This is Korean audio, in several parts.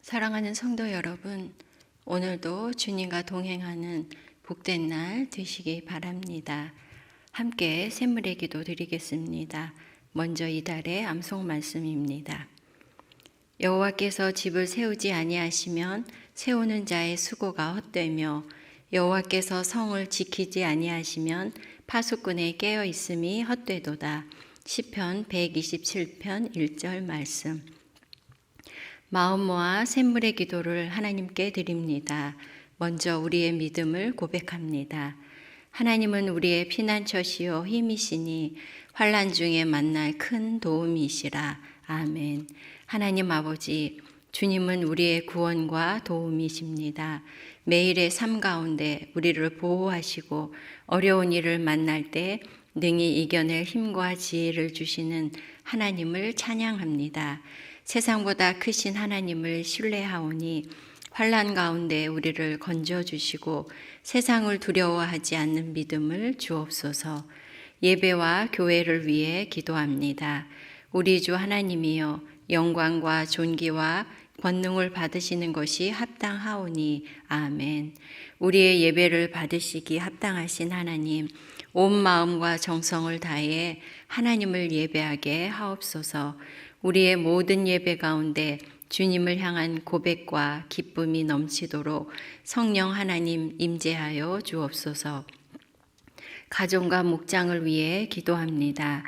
사랑하는 성도 여러분, 오늘도 주님과 동행하는 복된 날 되시기 바랍니다. 함께 샘물의 기도 드리겠습니다. 먼저 이달의 암송 말씀입니다. 여호와께서 집을 세우지 아니하시면 세우는 자의 수고가 헛되며 여호와께서 성을 지키지 아니하시면 파수꾼의 깨어 있음이 헛되도다. 시편 127편 1절 말씀. 마음 모아 샘물의 기도를 하나님께 드립니다. 먼저 우리의 믿음을 고백합니다. 하나님은 우리의 피난처시요 힘이시니 환난 중에 만날 큰 도움이시라. 아멘. 하나님 아버지, 주님은 우리의 구원과 도움이십니다. 매일의 삶 가운데 우리를 보호하시고 어려운 일을 만날 때 능히 이겨낼 힘과 지혜를 주시는 하나님을 찬양합니다. 세상보다 크신 하나님을 신뢰하오니 환난 가운데 우리를 건져주시고 세상을 두려워하지 않는 믿음을 주옵소서. 예배와 교회를 위해 기도합니다. 우리 주 하나님이여, 영광과 존귀와 권능을 받으시는 것이 합당하오니 아멘. 우리의 예배를 받으시기 합당하신 하나님, 온 마음과 정성을 다해 하나님을 예배하게 하옵소서. 우리의 모든 예배 가운데 주님을 향한 고백과 기쁨이 넘치도록 성령 하나님 임재하여 주옵소서. 가정과 목장을 위해 기도합니다.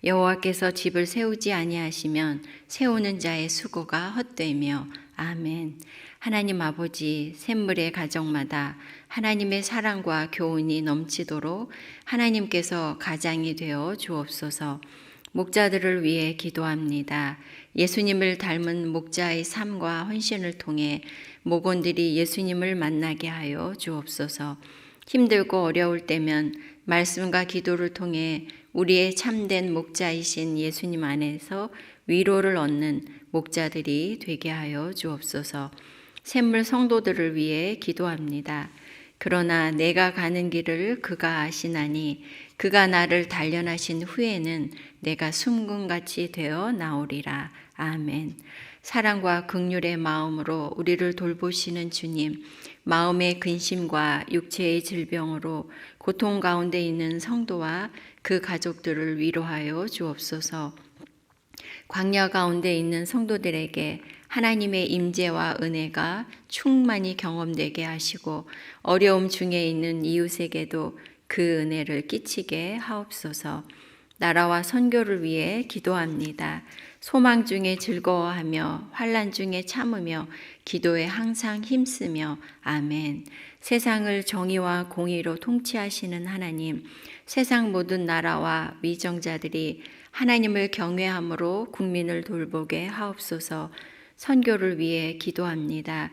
여호와께서 집을 세우지 아니하시면 세우는 자의 수고가 헛되며 아멘. 하나님 아버지, 샘물의 가정마다 하나님의 사랑과 교훈이 넘치도록 하나님께서 가장이 되어 주옵소서. 목자들을 위해 기도합니다. 예수님을 닮은 목자의 삶과 헌신을 통해 목원들이 예수님을 만나게 하여 주옵소서. 힘들고 어려울 때면 말씀과 기도를 통해 우리의 참된 목자이신 예수님 안에서 위로를 얻는 목자들이 되게 하여 주옵소서. 샘물 성도들을 위해 기도합니다. 그러나 내가 가는 길을 그가 아시나니 그가 나를 단련하신 후에는 내가 숨금같이 되어 나오리라. 아멘. 사랑과 긍휼의 마음으로 우리를 돌보시는 주님, 마음의 근심과 육체의 질병으로 고통 가운데 있는 성도와 그 가족들을 위로하여 주옵소서. 광야 가운데 있는 성도들에게 하나님의 임재와 은혜가 충만히 경험되게 하시고 어려움 중에 있는 이웃에게도 그 은혜를 끼치게 하옵소서. 나라와 선교를 위해 기도합니다. 소망 중에 즐거워하며 환난 중에 참으며 기도에 항상 힘쓰며 아멘. 세상을 정의와 공의로 통치하시는 하나님, 세상 모든 나라와 위정자들이 하나님을 경외함으로 국민을 돌보게 하옵소서. 선교를 위해 기도합니다.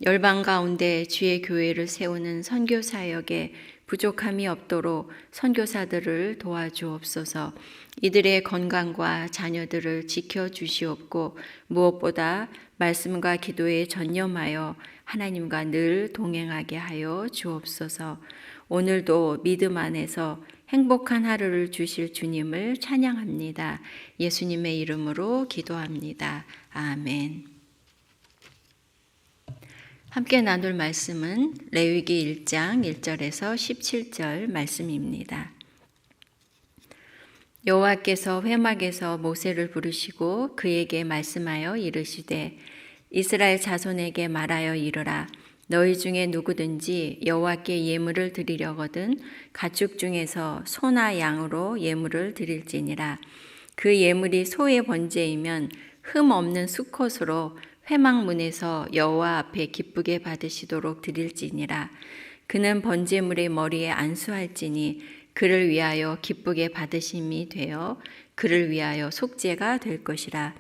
열방 가운데 주의 교회를 세우는 선교 사역에 부족함이 없도록 선교사들을 도와주옵소서. 이들의 건강과 자녀들을 지켜주시옵고 무엇보다 말씀과 기도에 전념하여 하나님과 늘 동행하게 하여 주옵소서. 오늘도 믿음 안에서 행복한 하루를 주실 주님을 찬양합니다. 예수님의 이름으로 기도합니다. 아멘. 함께 나눌 말씀은 레위기 1장 1절에서 17절 말씀입니다. 여호와께서 회막에서 모세를 부르시고 그에게 말씀하여 이르시되 이스라엘 자손에게 말하여 이르라. 너희 중에 누구든지 여호와께 예물을 드리려거든 가축 중에서 소나 양으로 예물을 드릴지니라. 그 예물이 소의 번제이면 흠 없는 수컷으로 회막문에서 여호와 앞에 기쁘게 받으시도록 드릴지니라. 그는 번제물의 머리에 안수할지니 그를 위하여 기쁘게 받으심이 되어 그를 위하여 속죄가 될 것이라.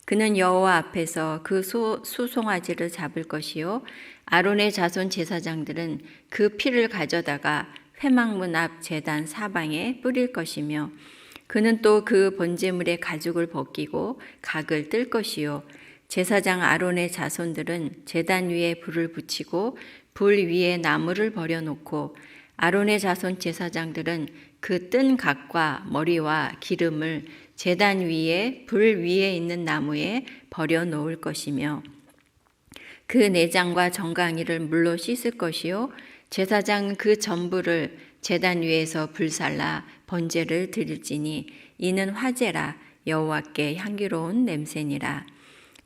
그는 여호와 앞에서 그 수송아지를 잡을 것이요 아론의 자손 제사장들은 그 피를 가져다가 회막문 앞 제단 사방에 뿌릴 것이며 그는 또 그 번제물의 가죽을 벗기고 각을 뜰 것이요 제사장 아론의 자손들은 제단 위에 불을 붙이고 불 위에 나무를 버려놓고 아론의 자손 제사장들은 그 뜬 각과 머리와 기름을 제단 위에 불 위에 있는 나무에 버려 놓을 것이며 그 내장과 정강이를 물로 씻을 것이요 제사장은 그 전부를 제단 위에서 불살라 번제를 드릴지니 이는 화제라 여호와께 향기로운 냄새니라.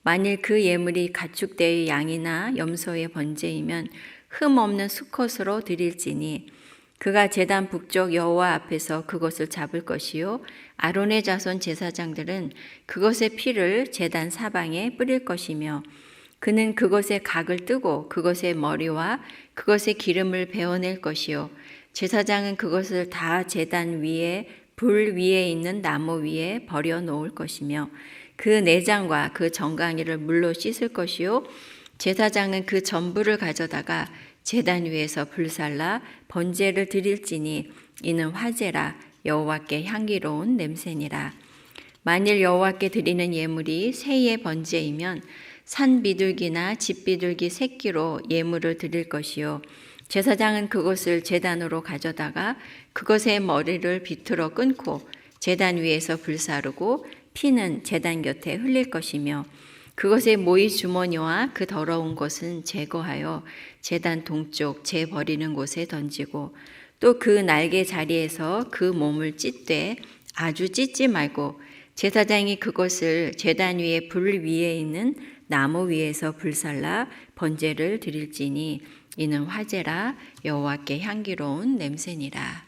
만일 그 예물이 가축대의 양이나 염소의 번제이면 흠 없는 수컷으로 드릴지니 그가 제단 북쪽 여호와 앞에서 그것을 잡을 것이요 아론의 자손 제사장들은 그것의 피를 제단 사방에 뿌릴 것이며 그는 그것의 각을 뜨고 그것의 머리와 그것의 기름을 베어낼 것이요 제사장은 그것을 다 제단 위에 불 위에 있는 나무 위에 버려 놓을 것이며 그 내장과 그 정강이를 물로 씻을 것이요 제사장은 그 전부를 가져다가 제단 위에서 불살라 번제를 드릴지니 이는 화제라 여호와께 향기로운 냄새니라. 만일 여호와께 드리는 예물이 새의 번제이면 산 비둘기나 집 비둘기 새끼로 예물을 드릴 것이요 제사장은 그것을 제단으로 가져다가 그것의 머리를 비틀어 끊고 제단 위에서 불사르고 피는 제단 곁에 흘릴 것이며 그것의 모이 주머니와 그 더러운 것은 제거하여 제단 동쪽 재 버리는 곳에 던지고 또 그 날개 자리에서 그 몸을 찢되 아주 찢지 말고 제사장이 그것을 제단 위에 불 위에 있는 나무 위에서 불살라 번제를 드릴지니 이는 화제라 여호와께 향기로운 냄새니라.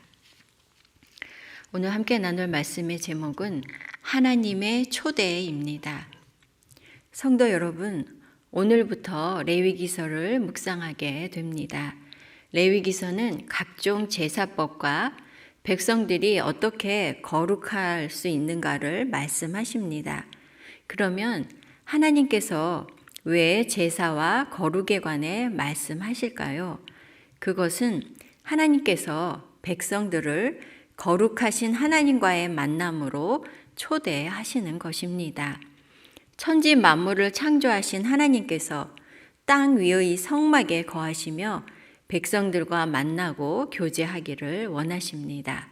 오늘 함께 나눌 말씀의 제목은 하나님의 초대입니다. 성도 여러분, 오늘부터 레위기서를 묵상하게 됩니다. 레위기서는 각종 제사법과 백성들이 어떻게 거룩할 수 있는가를 말씀하십니다. 그러면 하나님께서 왜 제사와 거룩에 관해 말씀하실까요? 그것은 하나님께서 백성들을 거룩하신 하나님과의 만남으로 초대하시는 것입니다. 천지 만물을 창조하신 하나님께서 땅 위의 성막에 거하시며 백성들과 만나고 교제하기를 원하십니다.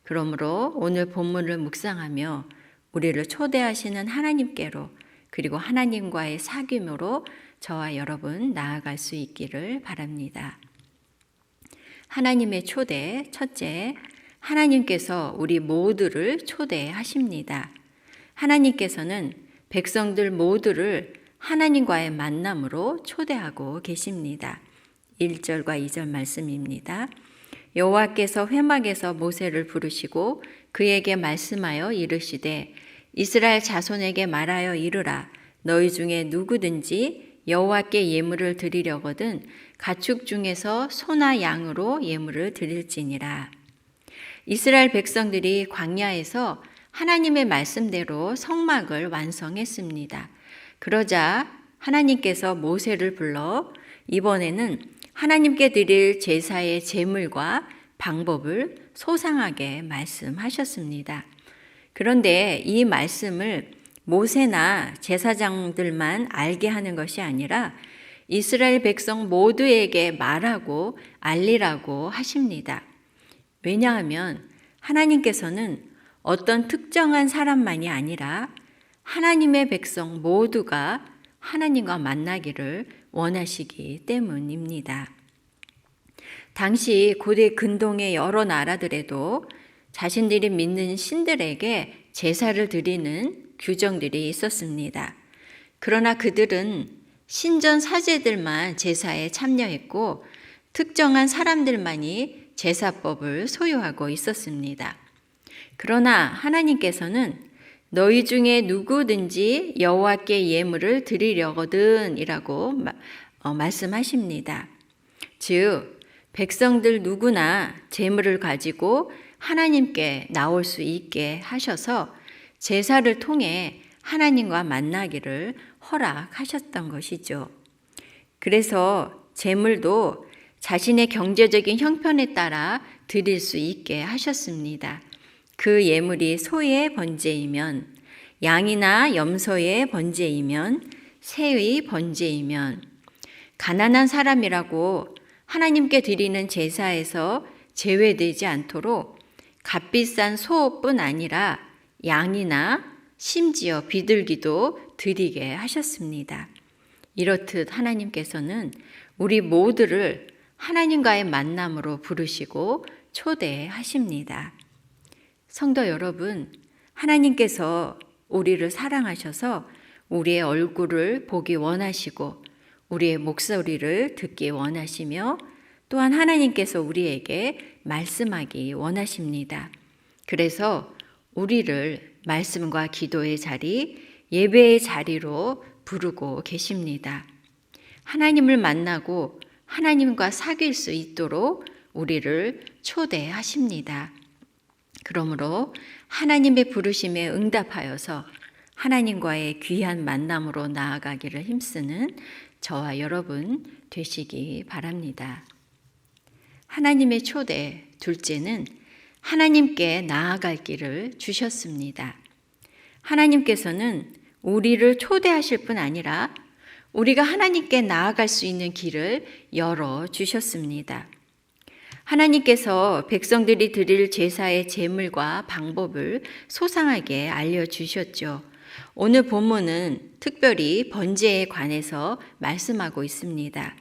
그러므로 오늘 본문을 묵상하며 우리를 초대하시는 하나님께로 그리고 하나님과의 사귐으로 저와 여러분 나아갈 수 있기를 바랍니다. 하나님의 초대, 첫째, 하나님께서 우리 모두를 초대하십니다. 하나님께서는 백성들 모두를 하나님과의 만남으로 초대하고 계십니다. 1절과 2절 말씀입니다. 여호와께서 회막에서 모세를 부르시고 그에게 말씀하여 이르시되 이스라엘 자손에게 말하여 이르라 너희 중에 누구든지 여호와께 예물을 드리려거든 가축 중에서 소나 양으로 예물을 드릴지니라. 이스라엘 백성들이 광야에서 하나님의 말씀대로 성막을 완성했습니다. 그러자 하나님께서 모세를 불러 이번에는 하나님께 드릴 제사의 제물과 방법을 소상하게 말씀하셨습니다. 그런데 이 말씀을 모세나 제사장들만 알게 하는 것이 아니라 이스라엘 백성 모두에게 말하고 알리라고 하십니다. 왜냐하면 하나님께서는 어떤 특정한 사람만이 아니라 하나님의 백성 모두가 하나님과 만나기를 원하시기 때문입니다. 당시 고대 근동의 여러 나라들에도 자신들이 믿는 신들에게 제사를 드리는 규정들이 있었습니다. 그러나 그들은 신전 사제들만 제사에 참여했고 특정한 사람들만이 제사법을 소유하고 있었습니다. 그러나 하나님께서는 너희 중에 누구든지 여호와께 예물을 드리려거든 이라고 말씀하십니다. 즉 백성들 누구나 제물을 가지고 하나님께 나올 수 있게 하셔서 제사를 통해 하나님과 만나기를 허락하셨던 것이죠. 그래서 제물도 자신의 경제적인 형편에 따라 드릴 수 있게 하셨습니다. 그 예물이 소의 번제이면, 양이나 염소의 번제이면, 새의 번제이면, 가난한 사람이라고 하나님께 드리는 제사에서 제외되지 않도록 값비싼 소뿐 아니라 양이나 심지어 비둘기도 드리게 하셨습니다. 이렇듯 하나님께서는 우리 모두를 하나님과의 만남으로 부르시고 초대하십니다. 성도 여러분, 하나님께서 우리를 사랑하셔서 우리의 얼굴을 보기 원하시고 우리의 목소리를 듣기 원하시며 또한 하나님께서 우리에게 말씀하기 원하십니다. 그래서 우리를 말씀과 기도의 자리, 예배의 자리로 부르고 계십니다. 하나님을 만나고 하나님과 사귈 수 있도록 우리를 초대하십니다. 그러므로 하나님의 부르심에 응답하여서 하나님과의 귀한 만남으로 나아가기를 힘쓰는 저와 여러분 되시기 바랍니다. 하나님의 초대, 둘째는 하나님께 나아갈 길을 주셨습니다. 하나님께서는 우리를 초대하실 뿐 아니라 우리가 하나님께 나아갈 수 있는 길을 열어주셨습니다. 하나님께서 백성들이 드릴 제사의 제물과 방법을 소상하게 알려주셨죠. 오늘 본문은 특별히 번제에 관해서 말씀하고 있습니다.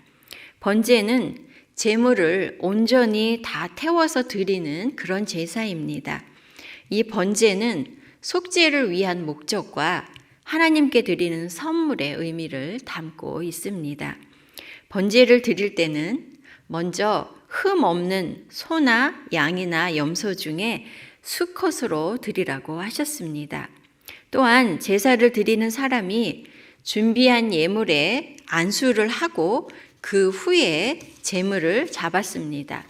번제는 제물을 온전히 다 태워서 드리는 그런 제사입니다. 이 번제는 속죄를 위한 목적과 하나님께 드리는 선물의 의미를 담고 있습니다. 번제를 드릴 때는 먼저 흠 없는 소나 양이나 염소 중에 수컷으로 드리라고 하셨습니다. 또한 제사를 드리는 사람이 준비한 예물에 안수를 하고 그 후에 제물을 잡았습니다.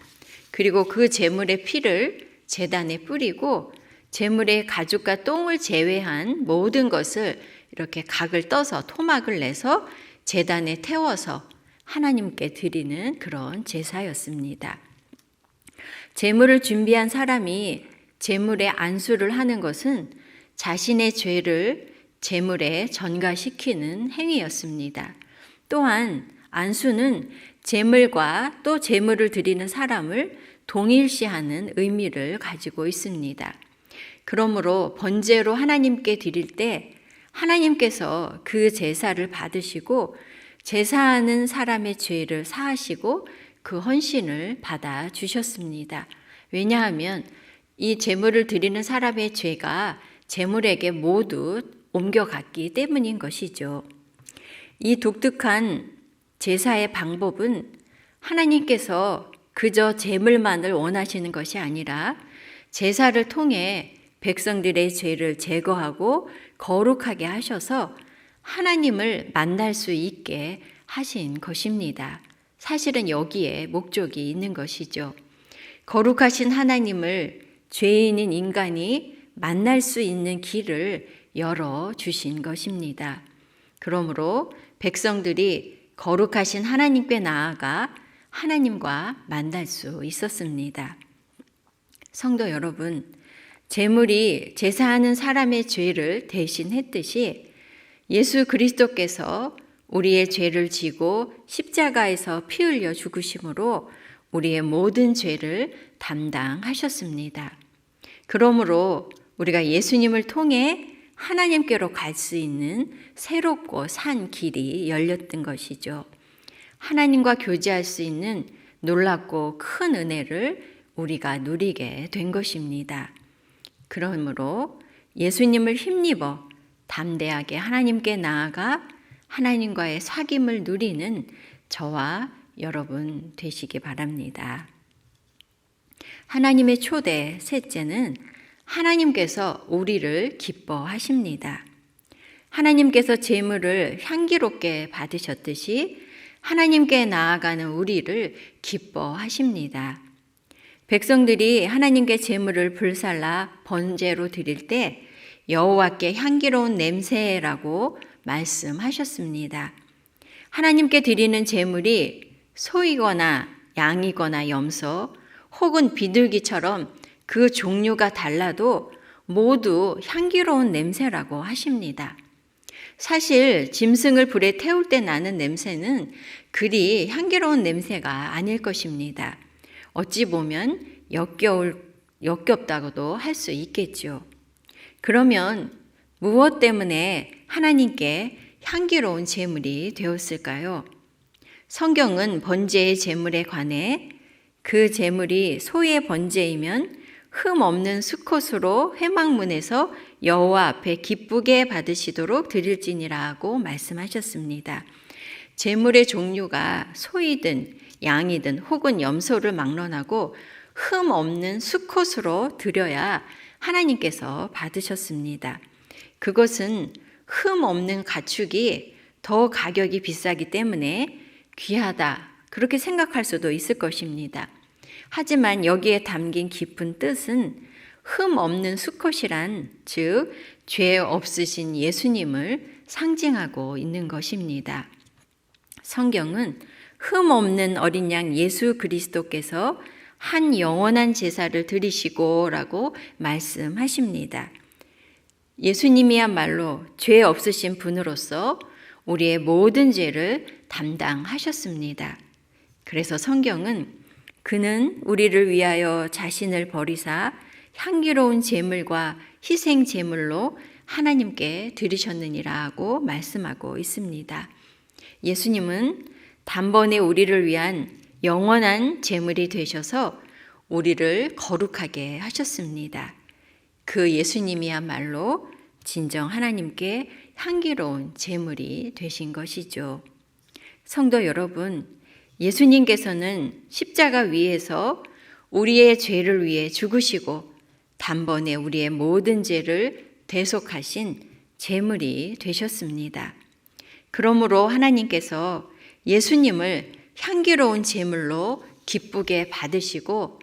그리고 그 제물의 피를 제단에 뿌리고 제물의 가죽과 똥을 제외한 모든 것을 이렇게 각을 떠서 토막을 내서 제단에 태워서 하나님께 드리는 그런 제사였습니다. 제물을 준비한 사람이 제물에 안수를 하는 것은 자신의 죄를 제물에 전가시키는 행위였습니다. 또한 안수는 제물과 또 제물을 드리는 사람을 동일시하는 의미를 가지고 있습니다. 그러므로 번제로 하나님께 드릴 때 하나님께서 그 제사를 받으시고 제사하는 사람의 죄를 사하시고 그 헌신을 받아 주셨습니다. 왜냐하면 이 제물을 드리는 사람의 죄가 제물에게 모두 옮겨갔기 때문인 것이죠. 이 독특한 제사의 방법은 하나님께서 그저 제물만을 원하시는 것이 아니라 제사를 통해 백성들의 죄를 제거하고 거룩하게 하셔서 하나님을 만날 수 있게 하신 것입니다. 사실은 여기에 목적이 있는 것이죠. 거룩하신 하나님을 죄인인 인간이 만날 수 있는 길을 열어주신 것입니다. 그러므로 백성들이 거룩하신 하나님께 나아가 하나님과 만날 수 있었습니다. 성도 여러분, 제물이 제사하는 사람의 죄를 대신했듯이 예수 그리스도께서 우리의 죄를 지고 십자가에서 피 흘려 죽으심으로 우리의 모든 죄를 담당하셨습니다. 그러므로 우리가 예수님을 통해 하나님께로 갈 수 있는 새롭고 산 길이 열렸던 것이죠. 하나님과 교제할 수 있는 놀랍고 큰 은혜를 우리가 누리게 된 것입니다. 그러므로 예수님을 힘입어 담대하게 하나님께 나아가 하나님과의 사귐을 누리는 저와 여러분 되시기 바랍니다. 하나님의 초대 셋째는 하나님께서 우리를 기뻐하십니다. 하나님께서 제물을 향기롭게 받으셨듯이 하나님께 나아가는 우리를 기뻐하십니다. 백성들이 하나님께 제물을 불살라 번제로 드릴 때 여호와께 향기로운 냄새라고 말씀하셨습니다. 하나님께 드리는 제물이 소이거나 양이거나 염소 혹은 비둘기처럼 그 종류가 달라도 모두 향기로운 냄새라고 하십니다. 사실 짐승을 불에 태울 때 나는 냄새는 그리 향기로운 냄새가 아닐 것입니다. 어찌 보면 역겹다고도 할 수 있겠죠. 그러면 무엇 때문에 하나님께 향기로운 제물이 되었을까요? 성경은 번제의 제물에 관해 그 제물이 소의 번제이면 흠 없는 수컷으로 회막문에서 여호와 앞에 기쁘게 받으시도록 드릴지니라고 말씀하셨습니다. 제물의 종류가 소이든 양이든 혹은 염소를 막론하고 흠 없는 수컷으로 드려야 하나님께서 받으셨습니다. 그것은 흠 없는 가축이 더 가격이 비싸기 때문에 귀하다, 그렇게 생각할 수도 있을 것입니다. 하지만 여기에 담긴 깊은 뜻은 흠 없는 수컷이란 즉 죄 없으신 예수님을 상징하고 있는 것입니다. 성경은 흠 없는 어린 양 예수 그리스도께서 한 영원한 제사를 드리시고 라고 말씀하십니다. 예수님이야말로 죄 없으신 분으로서 우리의 모든 죄를 담당하셨습니다. 그래서 성경은 그는 우리를 위하여 자신을 버리사 향기로운 제물과 희생 제물로 하나님께 드리셨느니라고 말씀하고 있습니다. 예수님은 단번에 우리를 위한 영원한 제물이 되셔서 우리를 거룩하게 하셨습니다. 그 예수님이야말로 진정 하나님께 향기로운 제물이 되신 것이죠. 성도 여러분, 예수님께서는 십자가 위에서 우리의 죄를 위해 죽으시고 단번에 우리의 모든 죄를 대속하신 제물이 되셨습니다. 그러므로 하나님께서 예수님을 향기로운 제물로 기쁘게 받으시고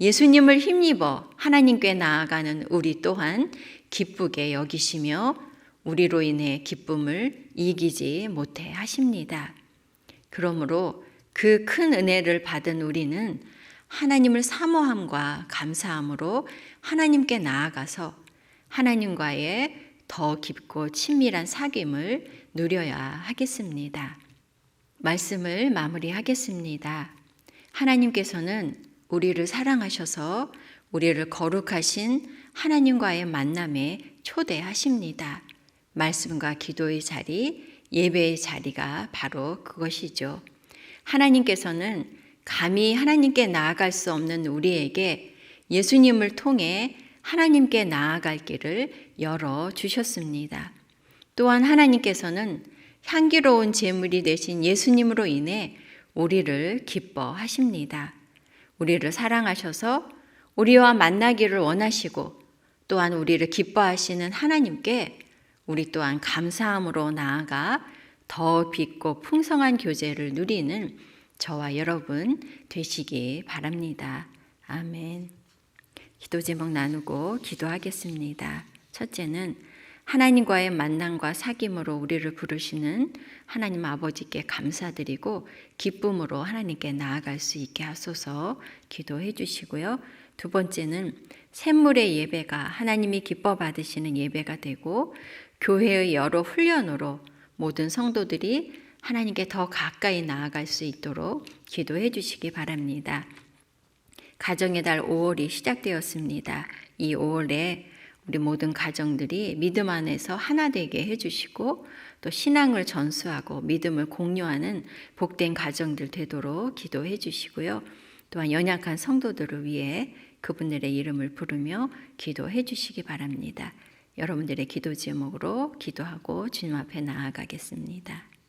예수님을 힘입어 하나님께 나아가는 우리 또한 기쁘게 여기시며 우리로 인해 기쁨을 이기지 못해 하십니다. 그러므로 그 큰 은혜를 받은 우리는 하나님을 사모함과 감사함으로 하나님께 나아가서 하나님과의 더 깊고 친밀한 사귐을 누려야 하겠습니다. 말씀을 마무리하겠습니다. 하나님께서는 우리를 사랑하셔서 우리를 거룩하신 하나님과의 만남에 초대하십니다. 말씀과 기도의 자리, 예배의 자리가 바로 그것이죠. 하나님께서는 감히 하나님께 나아갈 수 없는 우리에게 예수님을 통해 하나님께 나아갈 길을 열어주셨습니다. 또한 하나님께서는 향기로운 제물이 되신 예수님으로 인해 우리를 기뻐하십니다. 우리를 사랑하셔서 우리와 만나기를 원하시고 또한 우리를 기뻐하시는 하나님께 우리 또한 감사함으로 나아가 더 깊고 풍성한 교제를 누리는 저와 여러분 되시기 바랍니다. 아멘. 기도 제목 나누고 기도하겠습니다. 첫째는 하나님과의 만남과 사귐으로 우리를 부르시는 하나님 아버지께 감사드리고 기쁨으로 하나님께 나아갈 수 있게 하소서 기도해 주시고요. 두 번째는 샘물의 예배가 하나님이 기뻐 받으시는 예배가 되고 교회의 여러 훈련으로 모든 성도들이 하나님께 더 가까이 나아갈 수 있도록 기도해 주시기 바랍니다. 가정의 달 5월이 시작되었습니다. 이 5월에 우리 모든 가정들이 믿음 안에서 하나 되게 해주시고 또 신앙을 전수하고 믿음을 공유하는 복된 가정들 되도록 기도해 주시고요. 또한 연약한 성도들을 위해 그분들의 이름을 부르며 기도해 주시기 바랍니다. 여러분들의 기도 제목으로 기도하고 주님 앞에 나아가겠습니다.